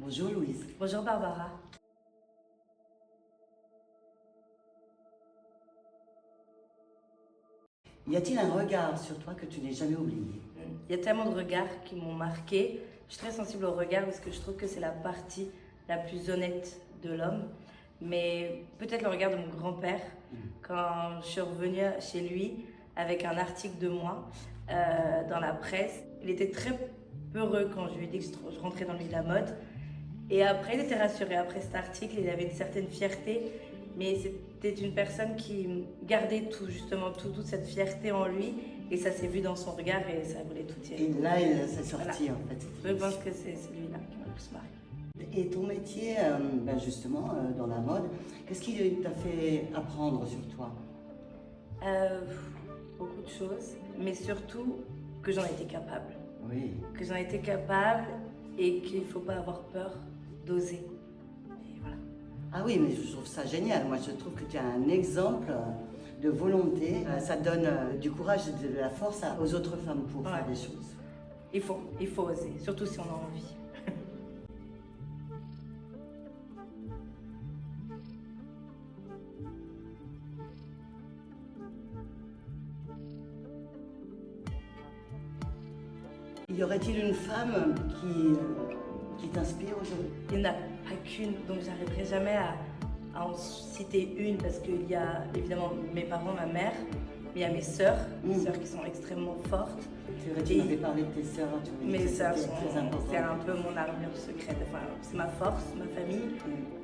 Bonjour Louise. Bonjour Barbara. Y a-t-il un regard sur toi que tu n'aies jamais oublié? Il y a tellement de regards qui m'ont marqué. Je suis très sensible au regard parce que je trouve que c'est la partie la plus honnête de l'homme. Mais peut-être le regard de mon grand-père quand je suis revenue chez lui avec un article de moi dans la presse. Il était très peureux quand je lui ai dit que je rentrais dans le milieu de la mode. Et après, il était rassuré. Après cet article, il avait une certaine fierté. Mais c'était une personne qui gardait tout, justement, toute cette fierté en lui. Et ça s'est vu dans son regard et ça voulait tout dire. Et là, il s'est sorti Voilà. en fait. Je pense que c'est celui-là qui m'a le plus marqué. Et ton métier, justement, dans la mode, qu'est-ce qui t'a fait apprendre sur toi? Beaucoup de choses, mais surtout que j'en étais capable. Oui. Que j'en étais capable et qu'il ne faut pas avoir peur d'oser. Et voilà. Ah oui, mais je trouve ça génial. Moi, je trouve que tu as un exemple de volonté. Ça donne du courage et de la force aux autres femmes pour faire des choses. Il faut oser, surtout si on a envie. Y aurait-il une femme qui t'inspire aujourd'hui? Il n'y en a pas qu'une, donc j'arriverai jamais à en citer une parce qu'il y a évidemment mes parents, ma mère, mais il y a mes sœurs qui sont extrêmement fortes. Tu m'avais parlé de tes sœurs, tu m'avais dit Mes que sœurs, c'était très important. c'est un peu mon armure secrète, enfin, c'est ma force, ma famille.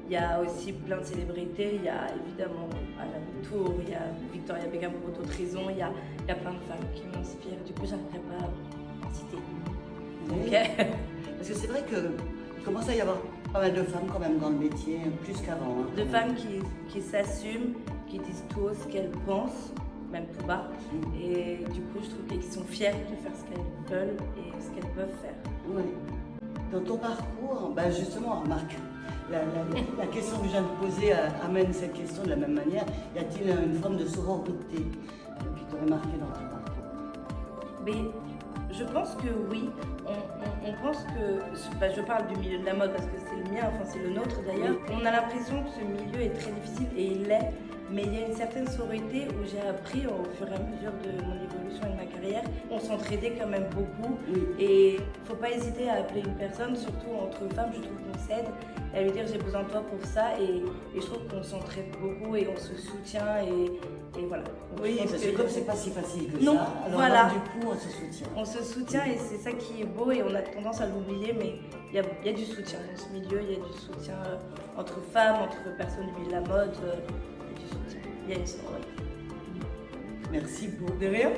Il y a aussi plein de célébrités, il y a évidemment Anna Wintour, il y a Victoria Beckham pour d'autres raisons, il y a plein de femmes qui m'inspirent, du coup j'arriverai pas à en citer une. Oui. Ok. Parce que c'est vrai qu'il commence à y avoir pas mal de femmes quand même dans le métier, plus qu'avant. De femmes qui s'assument, qui disent tout haut ce qu'elles pensent, même tout bas. Et du coup, je trouve qu'elles sont fières de faire ce qu'elles veulent et ce qu'elles peuvent faire. Oui. Dans ton parcours, justement, remarque, la question que je viens de poser amène cette question de la même manière. Y a-t-il une forme de sororité qui t'aurait marqué dans ton parcours? Mais je pense que oui. On pense que, je parle du milieu de la mode parce que c'est le mien, enfin c'est le nôtre d'ailleurs. On a l'impression que ce milieu est très difficile et il l'est, mais il y a une certaine sororité où j'ai appris au fur et à mesure de mon évolution et de ma carrière. On s'entraidait quand même beaucoup et il ne faut pas hésiter à appeler une personne, surtout entre femmes, je trouve qu'on s'aide, et à lui dire j'ai besoin de toi pour ça et je trouve qu'on s'entraide beaucoup et on se soutient et voilà. Donc, Oui, je pense parce que comme c'est pas si facile que Non, ça, alors voilà. là, du coup, on se soutient. On se soutient et c'est ça qui est beau et on a tendance à l'oublier, mais il y a du soutien dans ce milieu, il y a du soutien entre femmes, entre personnes du milieu de la mode, il y a du soutien, il y a une sororité. Merci beaucoup. De rien.